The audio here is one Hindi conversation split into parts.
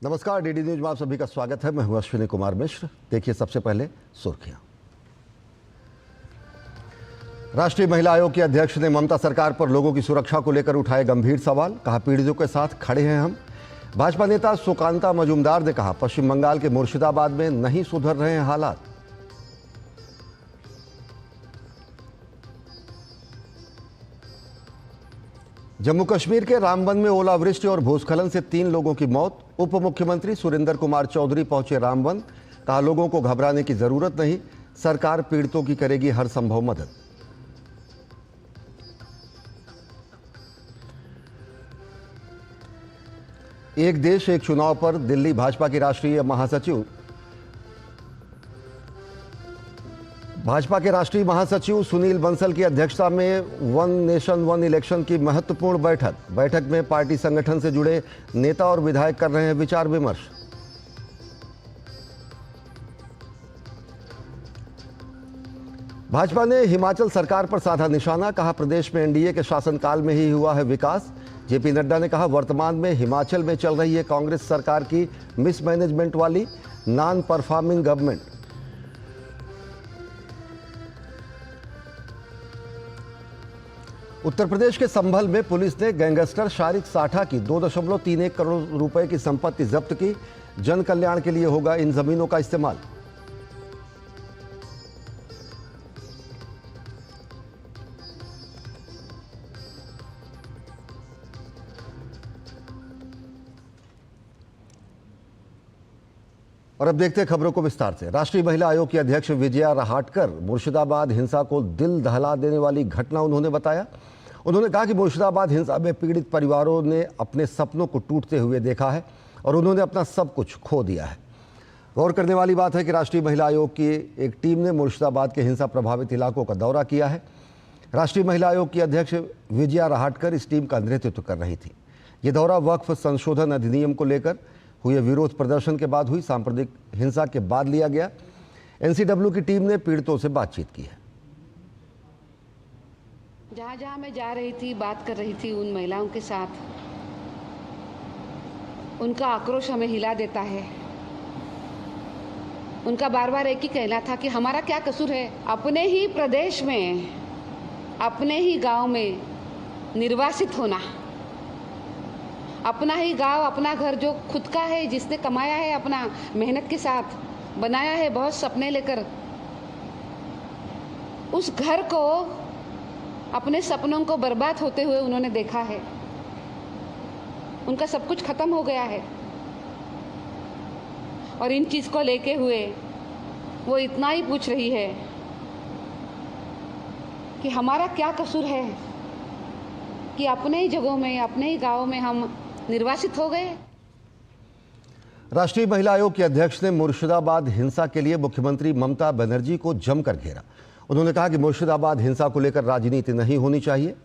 नमस्कार, डीडी न्यूज में आप सभी का स्वागत है। मैं हूं अश्विनी कुमार मिश्र। देखिए सबसे पहले सुर्खियां। राष्ट्रीय महिला आयोग के अध्यक्ष ने ममता सरकार पर लोगों की सुरक्षा को लेकर उठाए गंभीर सवाल। कहा, पीड़ितों के साथ खड़े हैं हम। भाजपा नेता सुकांता मजूमदार ने कहा, पश्चिम बंगाल के मुर्शिदाबाद में नहीं सुधर रहे हैं हालात। जम्मू कश्मीर के रामबन में ओलावृष्टि और भूस्खलन से 3 लोगों की मौत। उप मुख्यमंत्री सुरेंद्र कुमार चौधरी पहुंचे रामबन। कहा, लोगों को घबराने की जरूरत नहीं, सरकार पीड़ितों की करेगी हर संभव मदद। एक देश एक चुनाव पर दिल्ली भाजपा के राष्ट्रीय महासचिव सुनील बंसल की अध्यक्षता में वन नेशन वन इलेक्शन की महत्वपूर्ण बैठक में पार्टी संगठन से जुड़े नेता और विधायक कर रहे हैं विचार विमर्श। भाजपा ने हिमाचल सरकार पर साधा निशाना। कहा, प्रदेश में एनडीए के शासनकाल में ही हुआ है विकास। जेपी नड्डा ने कहा, वर्तमान में हिमाचल में चल रही है कांग्रेस सरकार की मिसमैनेजमेंट वाली non performing government. Uttar Pradesh के संभल में पुलिस ने गैंगस्टर शारिक साठा की 2.31 करोड़ रुपए की संपत्ति जब्त की। जन कल्याण के लिए होगा इन जमीनों का इस्तेमाल। और अब देखते हैं खबरों को विस्तार से। राष्ट्रीय महिला आयोग की अध्यक्ष विजया रहाटकर मुर्शिदाबाद हिंसा को दिल दहला देने वाली घटना उन्होंने बताया। उन्होंने कहा कि मुर्शिदाबाद हिंसा में पीड़ित परिवारों ने अपने सपनों को टूटते हुए देखा है और उन्होंने अपना सब कुछ खो दिया है। गौर करने वाली बात है कि राष्ट्रीय महिला आयोग की एक टीम ने मुर्शिदाबाद के हिंसा प्रभावित इलाकों का दौरा किया है। राष्ट्रीय महिला आयोग की अध्यक्ष विजया रहाटकर इस टीम का नेतृत्व कर रही थी। ये दौरा वक्फ संशोधन अधिनियम को लेकर हुए विरोध प्रदर्शन के बाद हुई सांप्रदायिक हिंसा के बाद लिया गया। एनसीडब्ल्यू की टीम ने पीड़ितों से बातचीत की है। जहाँ जहाँ मैं जा रही थी, बात कर रही थी उन महिलाओं के साथ, उनका आक्रोश हमें हिला देता है। उनका बार बार एक ही कहना था कि हमारा क्या कसूर है। अपने ही प्रदेश में, अपने ही गांव में निर्वासित होना, अपना ही गांव, अपना घर जो खुद का है, जिसने कमाया है, अपना मेहनत के साथ बनाया है, बहुत सपने लेकर, उस घर को, अपने सपनों को बर्बाद होते हुए उन्होंने देखा है। उनका सब कुछ खत्म हो गया है और इन चीज़ को लेके हुए वो इतना ही पूछ रही है कि हमारा क्या कसूर है कि अपने ही जगहों में, अपने ही गाँव में हम निर्वासित हो गए। राष्ट्रीय महिला आयोग के अध्यक्ष ने मुर्शिदाबाद हिंसा के लिए मुख्यमंत्री ममता बनर्जी को जमकर घेरा। उन्होंने कहा कि मुर्शिदाबाद हिंसा को लेकर राजनीति नहीं होनी चाहिए।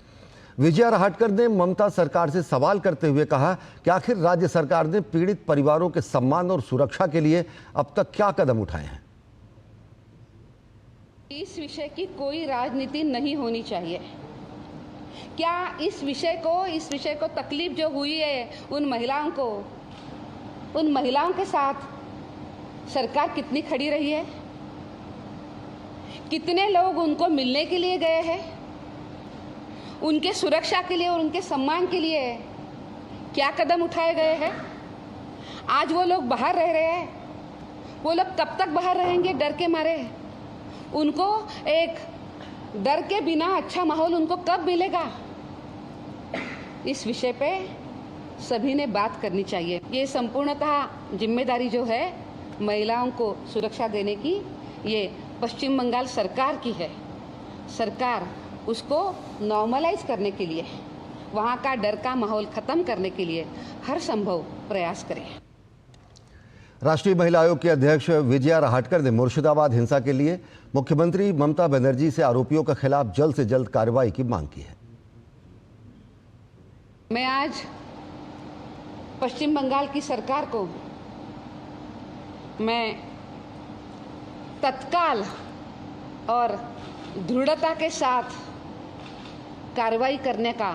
विजया रहाटकर ने ममता सरकार से सवाल करते हुए कहा कि आखिर राज्य सरकार ने पीड़ित परिवारों के सम्मान और सुरक्षा के लिए अब तक क्या कदम उठाए हैं। इस विषय की कोई राजनीति नहीं होनी चाहिए। क्या इस विषय को तकलीफ जो हुई है उन महिलाओं के साथ सरकार कितनी खड़ी रही है? कितने लोग उनको मिलने के लिए गए हैं? उनके सुरक्षा के लिए और उनके सम्मान के लिए क्या कदम उठाए गए हैं? आज वो लोग बाहर रह रहे हैं, वो लोग कब तक बाहर रहेंगे डर के मारे? उनको एक डर के बिना अच्छा माहौल उनको कब मिलेगा? इस विषय पे सभी ने बात करनी चाहिए। ये संपूर्णतः जिम्मेदारी जो है महिलाओं को सुरक्षा देने की, ये पश्चिम बंगाल सरकार की है। सरकार उसको नॉर्मलाइज करने के लिए, वहाँ का डर का माहौल खत्म करने के लिए हर संभव प्रयास करे। राष्ट्रीय महिला आयोग के अध्यक्ष विजया रहाटकर ने मुर्शिदाबाद हिंसा के लिए मुख्यमंत्री ममता बनर्जी से आरोपियों के खिलाफ जल्द से जल्द कार्रवाई की मांग की है। मैं आज पश्चिम बंगाल की सरकार को मैं तत्काल और दृढ़ता के साथ कार्रवाई करने का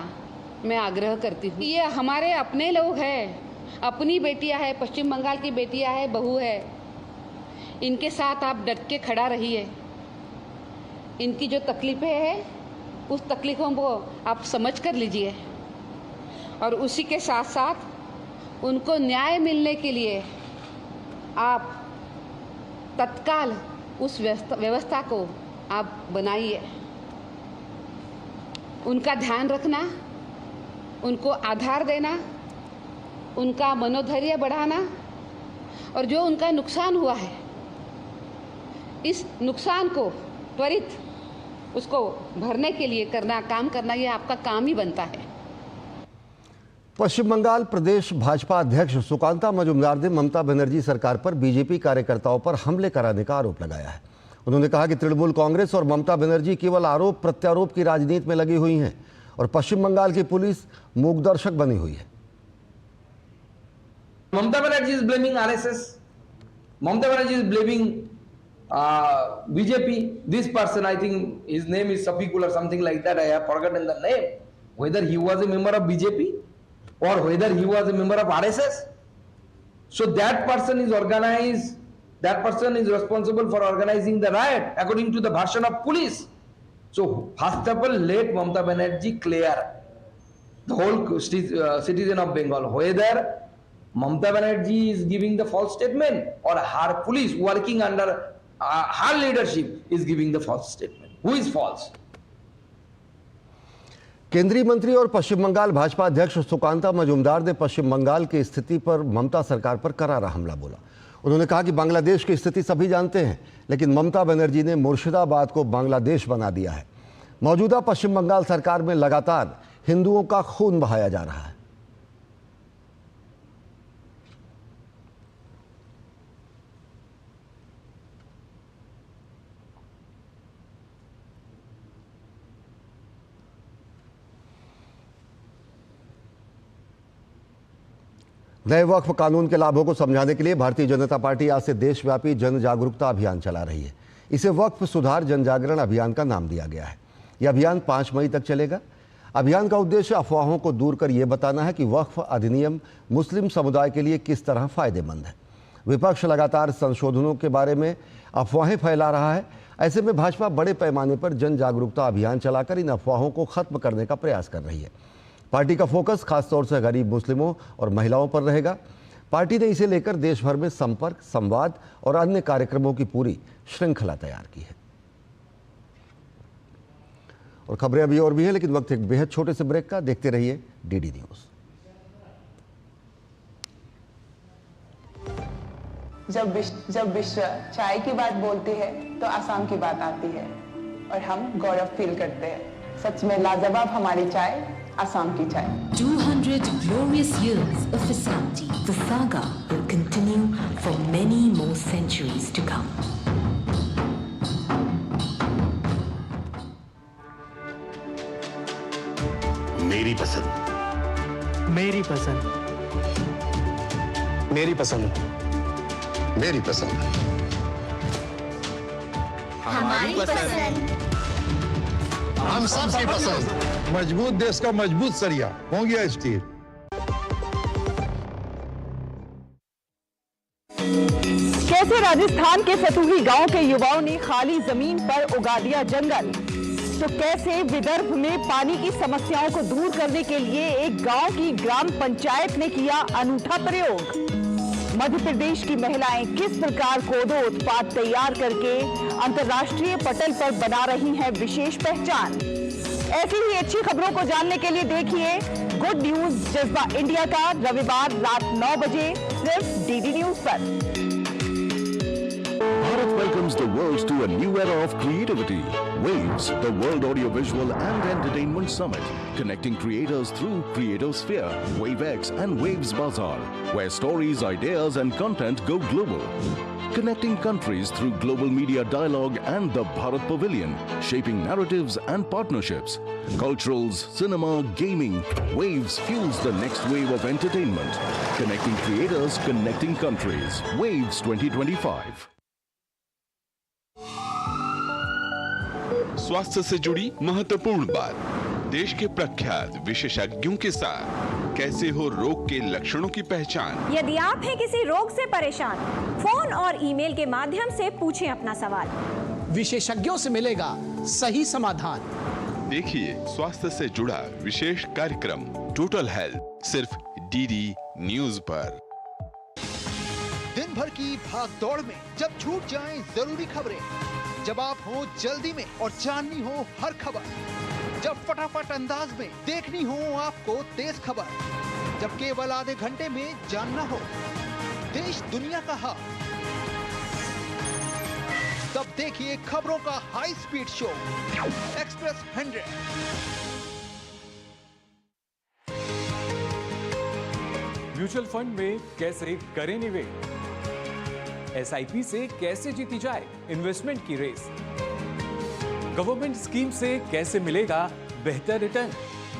मैं आग्रह करती हूँ। ये हमारे अपने लोग हैं, अपनी बेटियां हैं, पश्चिम बंगाल की बेटियां हैं, बहू है, इनके साथ आप डट के खड़ा रहिए। इनकी जो तकलीफें हैं उस तकलीफ़ों को आप समझ कर लीजिए और उसी के साथ साथ उनको न्याय मिलने के लिए आप तत्काल उस व्यवस्था को आप बनाइए। उनका ध्यान रखना, उनको आधार देना, उनका मनोधैर्य बढ़ाना और जो उनका नुकसान हुआ है इस नुकसान को त्वरित उसको भरने के लिए काम करना ये आपका काम ही बनता है। पश्चिम बंगाल प्रदेश भाजपा अध्यक्ष सुकांता मजूमदार ने ममता बनर्जी सरकार पर बीजेपी कार्यकर्ताओं पर हमले कराने का आरोप लगाया है। उन्होंने कहा कि तृणमूल कांग्रेस और ममता बनर्जी केवल आरोप प्रत्यारोप की राजनीति में लगी हुई हैं और पश्चिम बंगाल की पुलिस मूकदर्शक बनी हुई है। Mamata Banerjee is blaming RSS. Mamata Banerjee is blaming BJP. This person, I think his name is Safikul or something like that. I have forgotten the name. Whether he was a member of BJP or whether he was a member of RSS. So that person is organized. That person is responsible for organizing the riot according to the version of police. So first of all, let Mamata Banerjee clear the whole citizen of Bengal whether Mamata Banerjee is giving the false statement or her police working under her leadership is giving the false statement. Who is false? केंद्रीय मंत्री और पश्चिम बंगाल भाजपा अध्यक्ष सुकांता मजूमदार ने पश्चिम बंगाल की स्थिति पर ममता सरकार पर करारा हमला बोला। उन्होंने कहा कि बांग्लादेश की स्थिति सभी जानते हैं, लेकिन ममता बनर्जी ने मुर्शिदाबाद को बांग्लादेश बना दिया है। मौजूदा पश्चिम बंगाल सरकार में लगातार हिंदुओं का खून बहाया जा रहा है। नए वक्फ कानून के लाभों को समझाने के लिए भारतीय जनता पार्टी आज से देशव्यापी जन जागरूकता अभियान चला रही है। इसे वक्फ सुधार जन जागरण अभियान का नाम दिया गया है। यह अभियान 5 मई तक चलेगा। अभियान का उद्देश्य अफवाहों को दूर कर यह बताना है कि वक्फ अधिनियम मुस्लिम समुदाय के लिए किस तरह फायदेमंद है। विपक्ष लगातार संशोधनों के बारे में अफवाहें फैला रहा है। ऐसे में भाजपा बड़े पैमाने पर जन जागरूकता अभियान चलाकर इन अफवाहों को खत्म करने का प्रयास कर रही है। पार्टी का फोकस खासतौर से गरीब मुस्लिमों और महिलाओं पर रहेगा। पार्टी ने इसे लेकर देश भर में संपर्क, संवाद और अन्य कार्यक्रमों की पूरी श्रृंखला तैयार की है। और खबरें अभी और भी है, लेकिन वक्त एक बेहद छोटे से ब्रेक का। देखते रहिए डीडी न्यूज। जब विश्व चाय की बात बोलती है तो आसाम की बात आती है और हम गौरव फील करते हैं। सच में लाजवाब हमारी चाय, Assam की चाय। 200 glorious years of Assamti. The saga will continue for many more centuries to come. मेरी पसंद, मेरी पसंद, मेरी पसंद, मेरी पसंद, हमारी पसंद, हम सबकी पसंद। मजबूत देश का मजबूत सरिया हो गया स्टील। कैसे राजस्थान के फतूही गांव के युवाओं ने खाली जमीन पर उगा दिया जंगल, तो कैसे विदर्भ में पानी की समस्याओं को दूर करने के लिए एक गांव की ग्राम पंचायत ने किया अनूठा प्रयोग। मध्य प्रदेश की महिलाएं किस प्रकार कोदो उत्पाद तैयार करके अंतर्राष्ट्रीय पटल पर बना रही हैं विशेष पहचान। ऐसी ही अच्छी खबरों को जानने के लिए देखिए गुड न्यूज जज्बा इंडिया का रविवार रात 9 बजे सिर्फ डीडी न्यूज पर। Bharat welcomes the world to a new era of creativity. Waves, the World Audiovisual and Entertainment Summit, connecting creators through Creatosphere, WaveX and Waves Bazaar, where stories, ideas and content go global. Connecting countries through global media dialogue and the Bharat Pavilion, shaping narratives and partnerships. Culturals, cinema, gaming, Waves fuels the next wave of entertainment. Connecting creators, connecting countries. Waves 2025. स्वास्थ्य से जुड़ी महत्वपूर्ण बात देश के प्रख्यात विशेषज्ञों के साथ कैसे हो रोग के लक्षणों की पहचान। यदि आप हैं किसी रोग से परेशान, फोन और ईमेल के माध्यम से पूछें अपना सवाल। विशेषज्ञों से मिलेगा सही समाधान। देखिए स्वास्थ्य से जुड़ा विशेष कार्यक्रम टोटल हेल्थ सिर्फ डीडी न्यूज पर। दिन भर की भाग दौड़ में जब छूट जाएं जरूरी खबरें, जब आप हो जल्दी में और जाननी हो हर खबर, जब फटाफट अंदाज में देखनी हो आपको तेज खबर, जब केवल आधे घंटे में जानना हो देश दुनिया का हाल, तब देखिए खबरों का high speed show express 100। Mutual fund में कैसे करें निवेश, एसआईपी से कैसे जीती जाए इन्वेस्टमेंट की रेस, गवर्नमेंट स्कीम से कैसे मिलेगा बेहतर रिटर्न,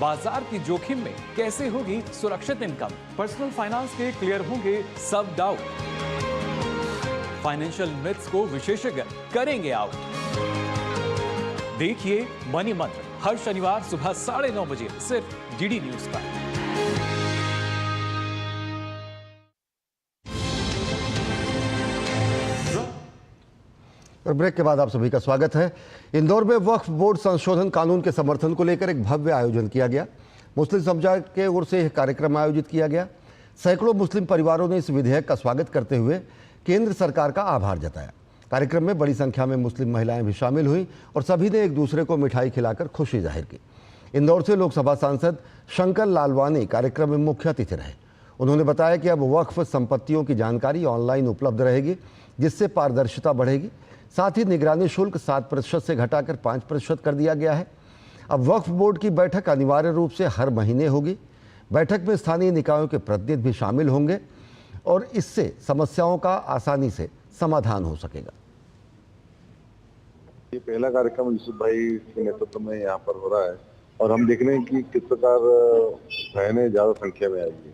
बाजार की जोखिम में कैसे होगी सुरक्षित इनकम, पर्सनल फाइनेंस के क्लियर होंगे सब डाउट, फाइनेंशियल मिथ्स को विशेषज्ञ करेंगे आउट। देखिए मनी मंत्र हर शनिवार सुबह 9:30 बजे सिर्फ डीडी न्यूज पर। और ब्रेक के बाद आप सभी का स्वागत है। इंदौर में वक्फ बोर्ड संशोधन कानून के समर्थन को लेकर एक भव्य आयोजन किया गया। मुस्लिम समुदाय के ओर से यह कार्यक्रम आयोजित किया गया। सैकड़ों मुस्लिम परिवारों ने इस विधेयक का स्वागत करते हुए केंद्र सरकार का आभार जताया। कार्यक्रम में बड़ी संख्या में मुस्लिम महिलाएं भी शामिल हुई और सभी ने एक दूसरे को मिठाई खिलाकर खुशी जाहिर की। इंदौर से लोकसभा सांसद शंकर लालवानी कार्यक्रम में मुख्य अतिथि रहे। उन्होंने बताया कि अब वक्फ संपत्तियों की जानकारी ऑनलाइन उपलब्ध रहेगी, जिससे पारदर्शिता बढ़ेगी। साथ ही निगरानी शुल्क 7% से घटाकर 5% कर दिया गया है। अब वक्फ बोर्ड की बैठक अनिवार्य रूप से हर महीने होगी। बैठक में स्थानीय निकायों के प्रतिनिधि भी शामिल होंगे और इससे समस्याओं का आसानी से समाधान हो सकेगा। ये पहला कार्यक्रम यूसुफ भाई के नेतृत्व में यहाँ पर हो रहा है और हम देख रहे हैं कि किस प्रकार बहनें ज्यादा संख्या में आएंगी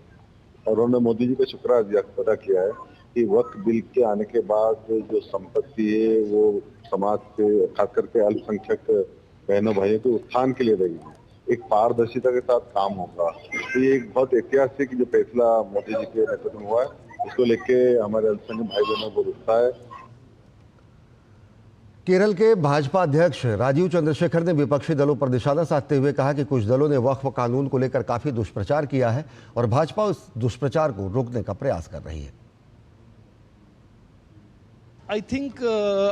और उन्होंने मोदी जी का शुक्र अदा किया है कि वक्फ बिल के आने के बाद जो संपत्ति है वो समाज के खास करके अल्पसंख्यक बहनों भाइयों के उत्थान के लिए रहेगी। एक पारदर्शिता के साथ काम होगा। तो ये एक बहुत ऐतिहासिक जो फैसला मोदी जी के नेतृत्व में हुआ है, उसको लेके हमारे अल्पसंख्यक भाई बहनों को उत्साह है। केरल के भाजपा अध्यक्ष राजीव चंद्रशेखर ने विपक्षी दलों पर निशाना साधते हुए कहा कि कुछ दलों ने वक्फ कानून को लेकर काफी दुष्प्रचार किया है और भाजपा उस दुष्प्रचार को रोकने का प्रयास कर रही है। I think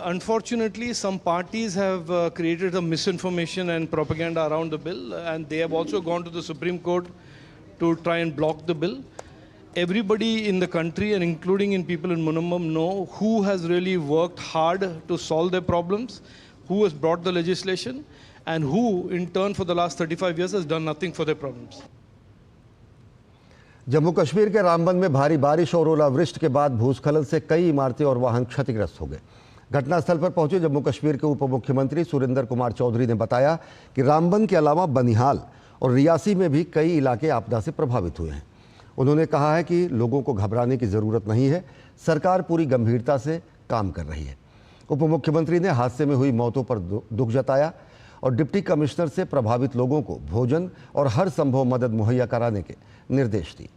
unfortunately some parties have created a misinformation and propaganda around the bill, and they have also gone to the Supreme Court to try and block the bill. Everybody in the country and including in people in Munammam know who has really worked hard to solve their problems, who has brought the legislation, and who in turn for the last 35 years has done nothing for their problems. Jammu Kashmir के रामबन में भारी बारिश और ओलावृष्टि के बाद भूस्खलन से कई इमारतें और वाहन क्षतिग्रस्त हो गए। घटनास्थल पर पहुंचे जम्मू कश्मीर के उप मुख्यमंत्री सुरेंद्र कुमार चौधरी ने बताया कि रामबन के अलावा बनिहाल और रियासी में भी कई इलाके आपदा से प्रभावित हुए हैं। उन्होंने कहा है कि लोगों को घबराने की ज़रूरत नहीं है, सरकार पूरी गंभीरता से काम कर रही है। उप मुख्यमंत्री ने हादसे में हुई मौतों पर दुख जताया और डिप्टी कमिश्नर से प्रभावित लोगों को भोजन और हर संभव मदद मुहैया कराने के निर्देश दिए।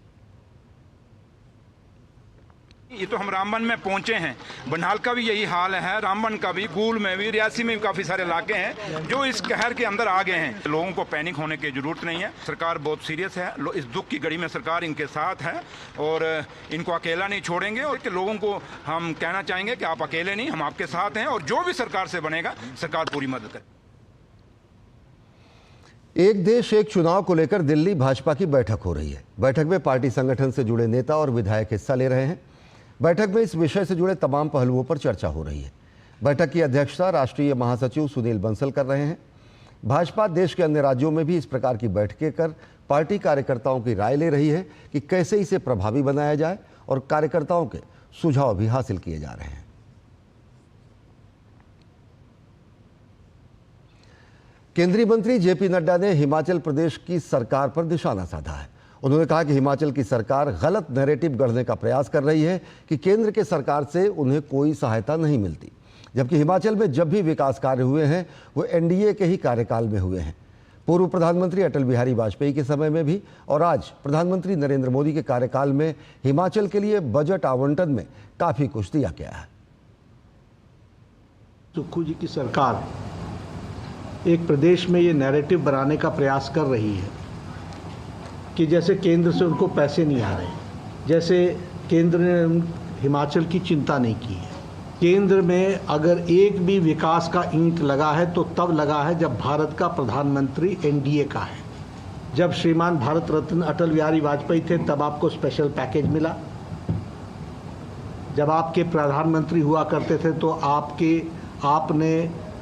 ये तो हम रामबन में पहुंचे हैं, बनिहाल का भी यही हाल है, रामबन का भी, गूल में भी, रियासी में भी काफ़ी सारे इलाके हैं जो इस कहर के अंदर आ गए हैं। लोगों को पैनिक होने की जरूरत नहीं है, सरकार बहुत सीरियस है। इस दुख की घड़ी में सरकार इनके साथ है और इनको अकेला नहीं छोड़ेंगे। और लोगों को हम कहना चाहेंगे कि आप अकेले नहीं, हम आपके साथ हैं और जो भी सरकार से बनेगा सरकार पूरी मदद करेगी। एक देश एक चुनाव को लेकर दिल्ली भाजपा की बैठक हो रही है। बैठक में पार्टी संगठन से जुड़े नेता और विधायक हिस्सा ले रहे हैं। बैठक में इस विषय से जुड़े तमाम पहलुओं पर चर्चा हो रही है। बैठक की अध्यक्षता राष्ट्रीय महासचिव सुनील बंसल कर रहे हैं। भाजपा देश के अन्य राज्यों में भी इस प्रकार की बैठकें कर पार्टी कार्यकर्ताओं की राय ले रही है कि कैसे इसे प्रभावी बनाया जाए और कार्यकर्ताओं के सुझाव भी हासिल किए जा रहे हैं। केंद्रीय मंत्री जेपी नड्डा ने हिमाचल प्रदेश की सरकार पर निशाना साधा है। उन्होंने कहा कि हिमाचल की सरकार गलत नैरेटिव गढ़ने का प्रयास कर रही है कि केंद्र के सरकार से उन्हें कोई सहायता नहीं मिलती, जबकि हिमाचल में जब भी विकास कार्य हुए हैं वो एनडीए के ही कार्यकाल में हुए हैं। पूर्व प्रधानमंत्री अटल बिहारी वाजपेयी के समय में भी और आज प्रधानमंत्री नरेंद्र मोदी के कार्यकाल में हिमाचल के लिए बजट आवंटन में काफी कुछ दिया गया है। सुक्खू जी की सरकार एक प्रदेश में ये नैरेटिव बनाने का प्रयास कर रही है कि जैसे केंद्र से उनको पैसे नहीं आ रहे, जैसे केंद्र ने हिमाचल की चिंता नहीं की है। केंद्र में अगर एक भी विकास का ईंट लगा है तो तब लगा है जब भारत का प्रधानमंत्री एनडीए का है। जब श्रीमान भारत रत्न अटल बिहारी वाजपेयी थे तब आपको स्पेशल पैकेज मिला। जब आपके प्रधानमंत्री हुआ करते थे तो आपने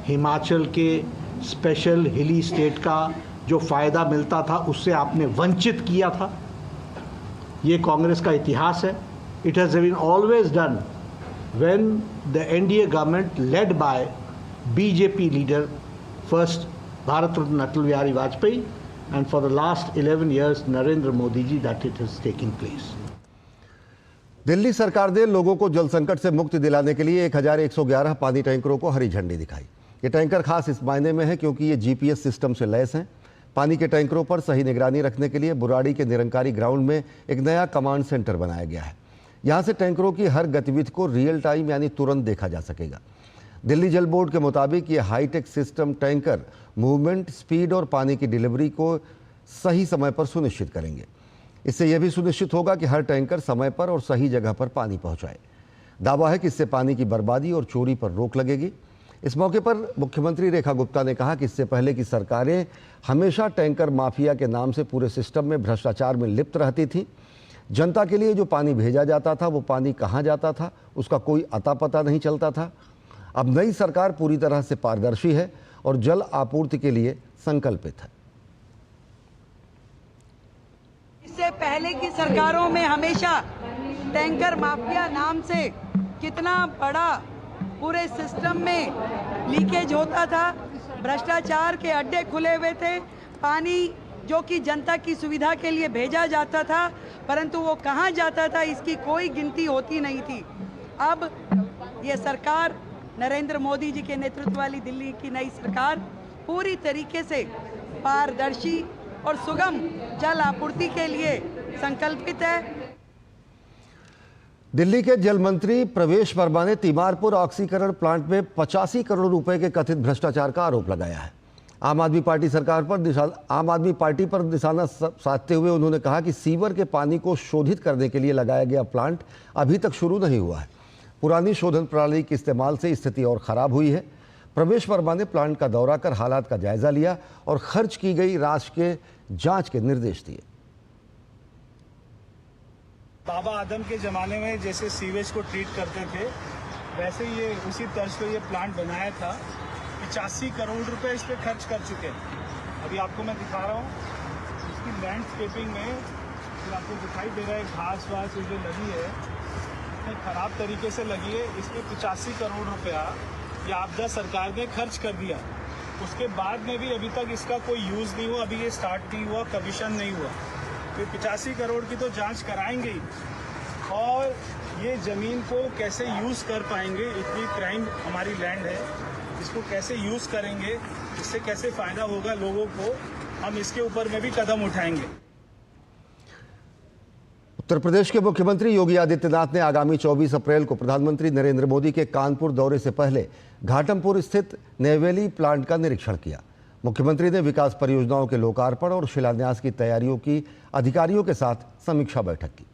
हिमाचल के स्पेशल हिली स्टेट का जो फ़ायदा मिलता था उससे आपने वंचित किया था। ये कांग्रेस का इतिहास है। It has been always done when the NDA government led by BJP leader first Bharat Ratna Atal Bihari Vajpayee and for the last 11 years Narendra Modi ji that it has taken place. Delhi सरकार ने लोगों को जल संकट से मुक्ति दिलाने के लिए 1111 पानी टैंकरों को हरी झंडी दिखाई। ये टैंकर खास इस मायने में है क्योंकि ये जीपीएस सिस्टम से लैस हैं। पानी के टैंकरों पर सही निगरानी रखने के लिए बुराड़ी के निरंकारी ग्राउंड में एक नया कमांड सेंटर बनाया गया है। यहाँ से टैंकरों की हर गतिविधि को रियल टाइम यानी तुरंत देखा जा सकेगा। दिल्ली जल बोर्ड के मुताबिक ये high tech system tanker movement, speed और पानी की डिलीवरी को सही समय पर सुनिश्चित करेंगे। इससे यह भी सुनिश्चित होगा कि हर टैंकर समय पर और सही जगह पर पानी पहुंचाए। दावा है कि इससे पानी की बर्बादी और चोरी पर रोक लगेगी। इस मौके पर मुख्यमंत्री रेखा गुप्ता ने कहा कि इससे पहले की सरकारें हमेशा टैंकर माफिया के नाम से पूरे सिस्टम में भ्रष्टाचार में लिप्त रहती थी। जनता के लिए जो पानी भेजा जाता था वो पानी कहाँ जाता था उसका कोई अता पता नहीं चलता था। अब नई सरकार पूरी तरह से पारदर्शी है और जल आपूर्ति के लिए संकल्पित है। इससे पहले की सरकारों में हमेशा टैंकर माफिया नाम से कितना बड़ा पूरे सिस्टम में लीकेज होता था, भ्रष्टाचार के अड्डे खुले हुए थे। पानी जो कि जनता की सुविधा के लिए भेजा जाता था परंतु वो कहाँ जाता था इसकी कोई गिनती होती नहीं थी। अब ये सरकार नरेंद्र मोदी जी के नेतृत्व वाली दिल्ली की नई सरकार पूरी तरीके से पारदर्शी और सुगम जल आपूर्ति के लिए संकल्पित है। दिल्ली के जल मंत्री प्रवेश वर्मा ने तीमारपुर ऑक्सीकरण प्लांट में 85 करोड़ रुपए के कथित भ्रष्टाचार का आरोप लगाया है। आम आदमी पार्टी पर निशाना साधते हुए उन्होंने कहा कि सीवर के पानी को शोधित करने के लिए लगाया गया प्लांट अभी तक शुरू नहीं हुआ है। पुरानी शोधन प्रणाली के इस्तेमाल से स्थिति और खराब हुई है। प्रवेश वर्मा ने प्लांट का दौरा कर हालात का जायजा लिया और खर्च की गई राशि के जांच के निर्देश दिए। बाबा आदम के ज़माने में जैसे सीवेज को ट्रीट करते थे वैसे ये उसी तर्ज पे ये प्लांट बनाया था। 85 करोड़ रुपए इस पे खर्च कर चुके हैं। अभी आपको मैं दिखा रहा हूँ इसकी लैंडस्केपिंग में जो आपको दिखाई दे रहा है घास वास जो लगी है इतने ख़राब तरीके से लगी है। इस पर 85 करोड़ रुपया ये आपदा सरकार ने खर्च कर दिया। उसके बाद में भी अभी तक इसका कोई यूज़ नहीं हुआ। अभी ये स्टार्ट नहीं हुआ, कमीशन नहीं हुआ। तो 85 करोड़ की तो जांच कराएंगे ही और ये ज़मीन को कैसे यूज़ कर पाएंगे, इतनी प्राइम हमारी लैंड है, इसको कैसे यूज़ करेंगे, इससे कैसे फ़ायदा होगा लोगों को, हम इसके ऊपर में भी कदम उठाएंगे। उत्तर प्रदेश के मुख्यमंत्री योगी आदित्यनाथ ने आगामी 24 अप्रैल को प्रधानमंत्री नरेंद्र मोदी के कानपुर दौरे से पहले घाटमपुर स्थित नेवेली प्लांट का निरीक्षण किया। मुख्यमंत्री ने विकास परियोजनाओं के लोकार्पण और शिलान्यास की तैयारियों की अधिकारियों के साथ समीक्षा बैठक की।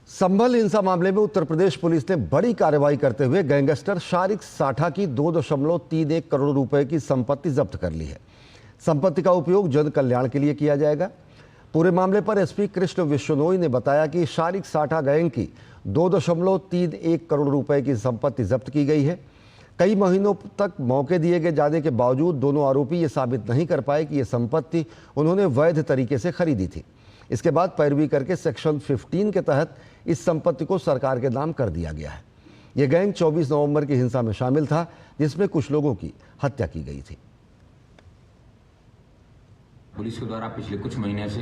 संभल हिंसा मामले में उत्तर प्रदेश पुलिस ने बड़ी कार्रवाई करते हुए गैंगस्टर शारिक साठा की 2.31 करोड़ रुपए की संपत्ति जब्त कर ली है। संपत्ति का उपयोग जन कल्याण के लिए किया जाएगा। पूरे मामले पर एसपी कृष्ण विश्वनोई ने बताया कि शारिक साठा गैंग की 2.31 करोड़ रुपए की संपत्ति जब्त की गई है। कई महीनों तक मौके दिए गए जाने के बावजूद दोनों आरोपी ये साबित नहीं कर पाए कि ये संपत्ति उन्होंने वैध तरीके से खरीदी थी। इसके बाद पैरवी करके सेक्शन 15 के तहत इस संपत्ति को सरकार के नाम कर दिया गया है। यह गैंग 24 नवंबर की हिंसा में शामिल था जिसमें कुछ लोगों की हत्या की गई थी। पुलिस के द्वारा पिछले कुछ महीने से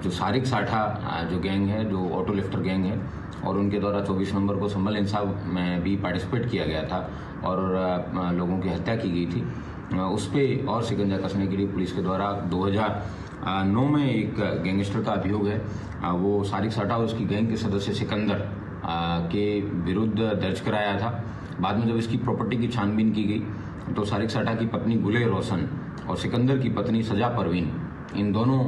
जो सारिक साठा जो गैंग है, जो ऑटो लिफ्टर गैंग है, और उनके द्वारा 24 नवंबर को संभल हिंसा में भी पार्टिसिपेट किया गया था और लोगों की हत्या की गई थी, उस पर और शिकंजा कसने के लिए पुलिस के द्वारा 2009 में एक गैंगस्टर का अभियोग है, वो सारिक साठा और उसकी गैंग के सदस्य सिकंदर के विरुद्ध दर्ज कराया था। बाद में जब इसकी प्रॉपर्टी की छानबीन की गई तो सारिक साठा की पत्नी गुले रोशन और सिकंदर की पत्नी सजा परवीन, इन दोनों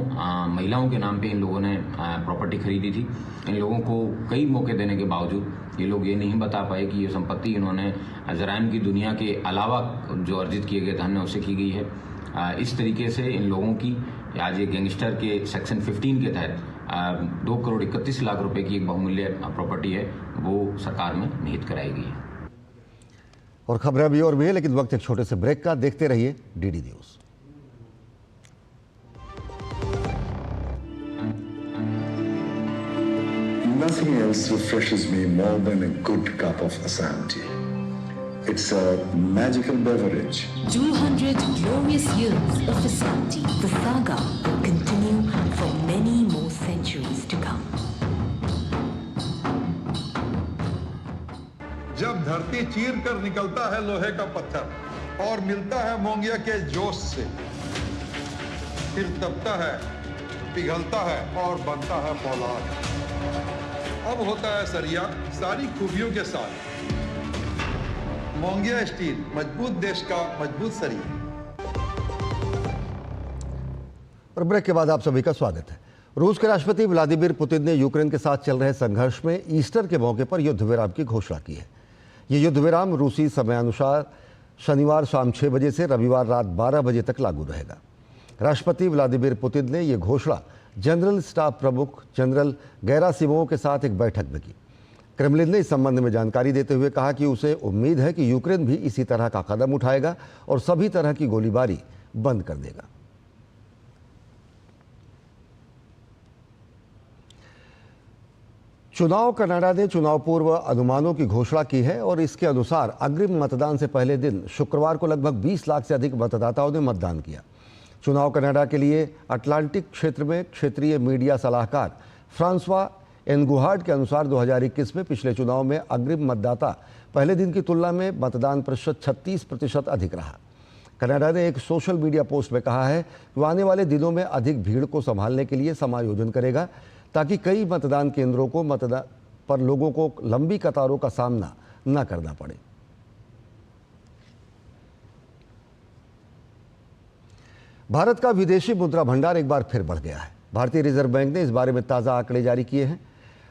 महिलाओं के नाम पे इन लोगों ने प्रॉपर्टी खरीदी थी। इन लोगों को कई मौके देने के बावजूद ये लोग ये नहीं बता पाए कि ये संपत्ति इन्होंने जराइम की दुनिया के अलावा जो अर्जित किए गए धन उससे की गई है। इस तरीके से इन लोगों की आज ये गैंगस्टर के सेक्शन 15 के तहत 2 करोड़ 31 लाख रुपए की एक बहुमूल्य प्रॉपर्टी है, वो सरकार में निहित कराई गई है। और खबरें अभी और भी है, लेकिन वक्त एक छोटे से ब्रेक का। देखते रहिए DD news. Nothing else refreshes me more than a good cup of Assam tea. It's a magical beverage. 200 glorious years of Assam tea. The saga will continue for many more centuries to come. जब धरती चीर कर निकलता है लोहे का पत्थर और मिलता है मोंगिया के जोश से, फिर तपता है, पिघलता है और बनता है फौलाद। अब होता है सरिया सारी खूबियों के साथ। मोंगिया स्टील, मजबूत देश का मजबूत सरिया। और ब्रेक के बाद आप सभी का स्वागत है। रूस के राष्ट्रपति व्लादिमीर पुतिन ने यूक्रेन के साथ चल रहे संघर्ष में ईस्टर के मौके पर युद्ध विराम की घोषणा की है। ये युद्ध विराम रूसी समयानुसार शनिवार शाम 6 बजे से रविवार रात 12 बजे तक लागू रहेगा। राष्ट्रपति व्लादिमीर पुतिन ने यह घोषणा जनरल स्टाफ प्रमुख जनरल गेरासिमोव के साथ एक बैठक में की। क्रेमलिन ने इस संबंध में जानकारी देते हुए कहा कि उसे उम्मीद है कि यूक्रेन भी इसी तरह का कदम उठाएगा और सभी तरह की गोलीबारी बंद कर देगा। चुनाव कनाडा ने चुनाव पूर्व अनुमानों की घोषणा की है और इसके अनुसार अग्रिम मतदान से पहले दिन शुक्रवार को लगभग 20 लाख से अधिक मतदाताओं ने मतदान किया। चुनाव कनाडा के लिए अटलांटिक क्षेत्र में क्षेत्रीय मीडिया सलाहकार फ्रांसवा एनगुहार्ड के अनुसार 2021 में पिछले चुनाव में अग्रिम मतदाता पहले दिन की तुलना में मतदान प्रतिशत 36% अधिक रहा। कनाडा ने एक सोशल मीडिया पोस्ट में कहा है कि आने वाले दिनों में अधिक भीड़ को संभालने के लिए समायोजन करेगा ताकि कई मतदान केंद्रों को मतदान पर लोगों को लंबी कतारों का सामना न करना पड़े। भारत का विदेशी मुद्रा भंडार एक बार फिर बढ़ गया है। भारतीय रिजर्व बैंक ने इस बारे में ताज़ा आंकड़े जारी किए हैं।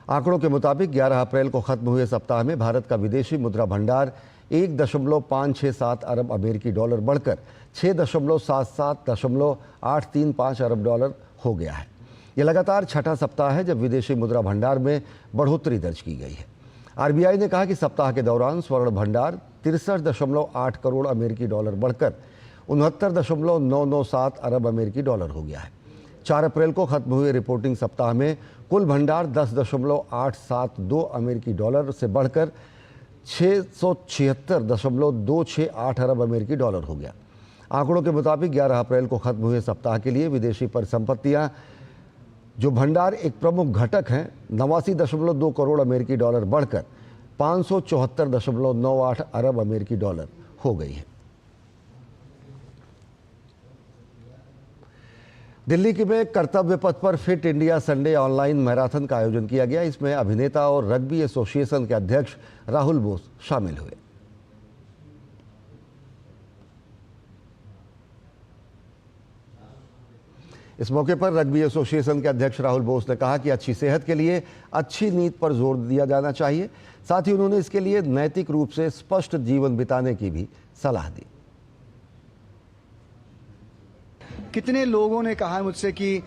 आंकड़ों के मुताबिक 11 अप्रैल को खत्म हुए सप्ताह में भारत का विदेशी मुद्रा भंडार 1.567 अरब अमेरिकी डॉलर बढ़कर 6.77.835 अरब डॉलर हो गया है। यह लगातार छठा सप्ताह है जब विदेशी मुद्रा भंडार में बढ़ोतरी दर्ज की गई है। आरबीआई ने कहा कि सप्ताह के दौरान स्वर्ण भंडार 63.8 करोड़ अमेरिकी डॉलर बढ़कर 69.997 अरब अमेरिकी डॉलर हो गया है। 4 अप्रैल को खत्म हुए रिपोर्टिंग सप्ताह में कुल भंडार 10.872 अमेरिकी डॉलर से बढ़कर 676.268 अरब अमेरिकी डॉलर हो गया। आंकड़ों के मुताबिक 11 अप्रैल को खत्म हुए सप्ताह के लिए विदेशी परिसंपत्तियां जो भंडार एक प्रमुख घटक हैं 89.2 करोड़ अमेरिकी डॉलर बढ़कर 574.98 अरब अमेरिकी डॉलर हो गई है। दिल्ली के में कर्तव्य पथ पर fit India Sunday online marathon का आयोजन किया गया। इसमें अभिनेता और रग्बी एसोसिएशन के अध्यक्ष राहुल बोस शामिल हुए। इस मौके पर रग्बी एसोसिएशन के अध्यक्ष राहुल बोस ने कहा कि अच्छी सेहत के लिए अच्छी नींद पर जोर दिया जाना चाहिए। साथ ही उन्होंने इसके लिए नैतिक रूप से स्पष्ट जीवन बिताने की भी सलाह दी। कितने लोगों ने कहा मुझसे कि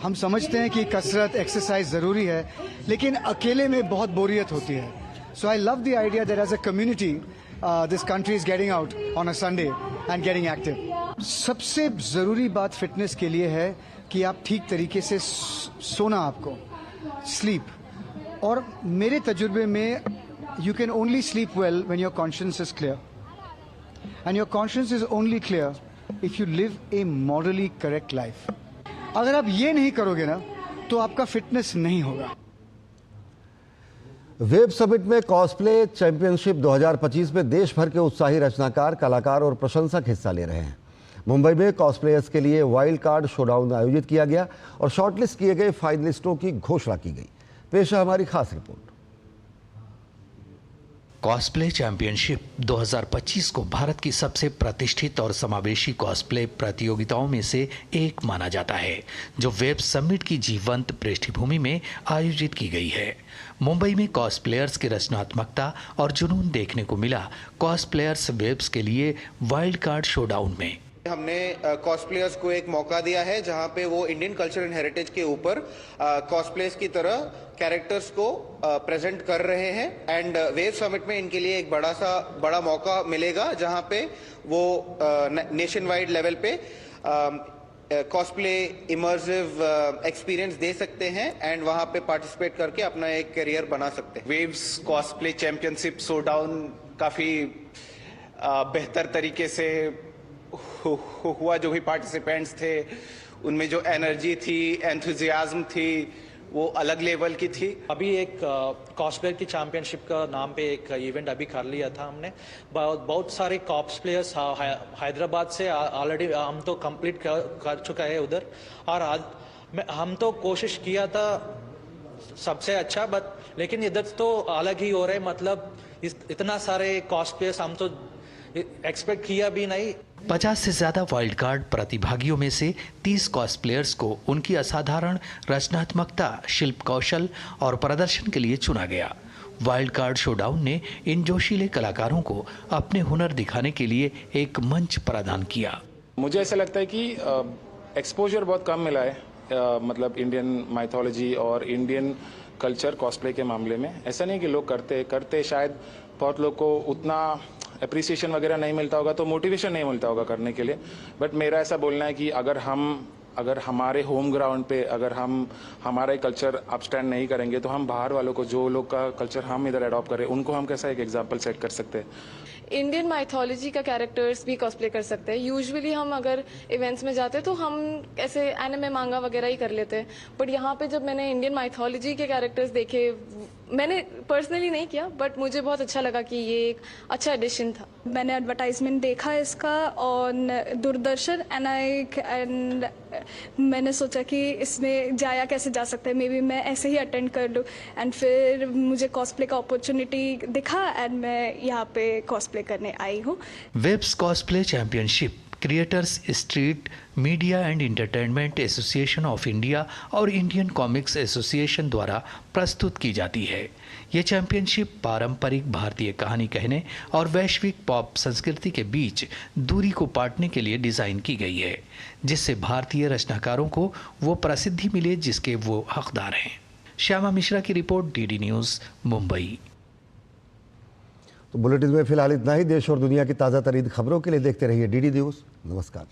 हम समझते हैं कि कसरत एक्सरसाइज ज़रूरी है, लेकिन अकेले में बहुत बोरियत होती है। So I love the idea that as a community this country is getting out on a Sunday and getting active. सबसे ज़रूरी बात फिटनेस के लिए है कि आप ठीक तरीके से सोना, आपको स्लीप। और मेरे तजुर्बे में you can only sleep well when your conscience is clear, and your conscience is only clear if you live A morally correct life. अगर आप ये नहीं करोगे ना तो आपका फिटनेस नहीं होगा। वेब समिट में कॉस्प्ले चैंपियनशिप 2025 में देश भर के उत्साही रचनाकार, कलाकार और प्रशंसक हिस्सा ले रहे हैं। मुंबई में कॉस्प्लेयर्स के लिए वाइल्ड कार्ड शोडाउन आयोजित किया गया और शॉर्टलिस्ट किए गए फाइनलिस्टों की घोषणा की गई। पेश है हमारी खास रिपोर्ट। कॉस्प्ले चैंपियनशिप 2025 को भारत की सबसे प्रतिष्ठित और समावेशी कॉस्प्ले प्रतियोगिताओं में से एक माना जाता है, जो वेब समिट की जीवंत पृष्ठभूमि में आयोजित की गई है। मुंबई में कॉस्प्लेयर्स की रचनात्मकता और जुनून देखने को मिला कॉस्प्लेयर्स वेब्स के लिए वाइल्ड कार्ड शोडाउन में। हमने कॉस्प्लेयर्स को एक मौका दिया है जहां पे वो इंडियन कल्चर एंड हेरिटेज के ऊपर कॉस्प्लेयर्स की तरह कैरेक्टर्स को प्रेजेंट कर रहे हैं। एंड वेब समिट में इनके लिए एक बड़ा मौका मिलेगा जहां पे वो नेशन वाइड लेवल पे कॉस्प्ले इमर्सिव एक्सपीरियंस दे सकते हैं एंड वहां पे पार्टिसिपेट करके अपना एक करियर बना सकते हैं। वेव्स कॉस्प्ले चैंपियनशिप शोडाउन काफ़ी बेहतर तरीके से हुआ। जो भी पार्टिसिपेंट्स थे उनमें जो एनर्जी थी, एंथुजियाज्म थी, वो अलग लेवल की थी। अभी एक कॉस्प्ले की चैंपियनशिप का नाम पे एक इवेंट अभी कर लिया था हमने। बहुत सारे कॉस्प्लेयर्स हैदराबाद से ऑलरेडी हम तो कंप्लीट कर चुका है उधर। और आज हम तो कोशिश किया था सबसे अच्छा, बट लेकिन इधर तो अलग ही हो रहा है। मतलब इतना सारे कॉस्प्लेयर्स हम तो एक्सपेक्ट किया भी नहीं। 50 से ज्यादा वाइल्ड कार्ड प्रतिभागियों में से 30 कॉस्प्लेयर्स को उनकी असाधारण रचनात्मकता, शिल्प कौशल और प्रदर्शन के लिए चुना गया। वाइल्ड कार्ड शोडाउन ने इन जोशीले कलाकारों को अपने हुनर दिखाने के लिए एक मंच प्रदान किया। मुझे ऐसा लगता है कि एक्सपोजर बहुत कम मिला है, मतलब इंडियन माइथोलॉजी और इंडियन कल्चर कॉस्प्ले के मामले में। ऐसा नहीं कि लोग करते शायद बहुत लोग को उतना अप्रिसिएशन वगैरह नहीं मिलता होगा, तो मोटिवेशन नहीं मिलता होगा करने के लिए। बट मेरा ऐसा बोलना है कि अगर हमारे होम ग्राउंड पे अगर हम हमारा कल्चर अपस्टैंड नहीं करेंगे तो हम बाहर वालों को, जो लोग का कल्चर हम इधर अडॉप्ट करें, उनको हम कैसा एक एग्जांपल सेट कर सकते हैं। इंडियन माइथोलॉजी का कैरेक्टर्स भी कॉस्प्ले कर सकते हैं। यूजुअली हम अगर इवेंट्स में जाते हैं तो हम ऐसे एनिमे मांगा वगैरह ही कर लेते हैं, बट यहाँ पे जब मैंने इंडियन माइथोलॉजी के कैरेक्टर्स देखे, मैंने पर्सनली नहीं किया बट मुझे बहुत अच्छा लगा कि ये एक अच्छा एडिशन था। मैंने एडवर्टाइजमेंट देखा इसका ऑन दूरदर्शन एंड मैंने सोचा कि इसमें जाया कैसे जा सकता है, मे बी मैं ऐसे ही अटेंड कर लूँ। एंड फिर मुझे कॉस्प्ले का अपॉर्चुनिटी दिखा एंड मैं यहाँ पे कॉस्प्ले करने आई हूँ। Waves cosplay championship creators street media and entertainment association of India और इंडियन कॉमिक्स एसोसिएशन द्वारा प्रस्तुत की जाती है। ये चैंपियनशिप पारंपरिक भारतीय कहानी कहने और वैश्विक पॉप संस्कृति के बीच दूरी को पाटने के लिए डिजाइन की गई है, जिससे भारतीय रचनाकारों को वो प्रसिद्धि मिले जिसके वो हकदार हैं। श्यामा मिश्रा की रिपोर्ट, डीडी न्यूज़, मुंबई। तो बुलेटिन में फिलहाल इतना ही। देश और दुनिया की ताज़ा तरीन खबरों के लिए देखते रहिए डीडी न्यूज़। नमस्कार।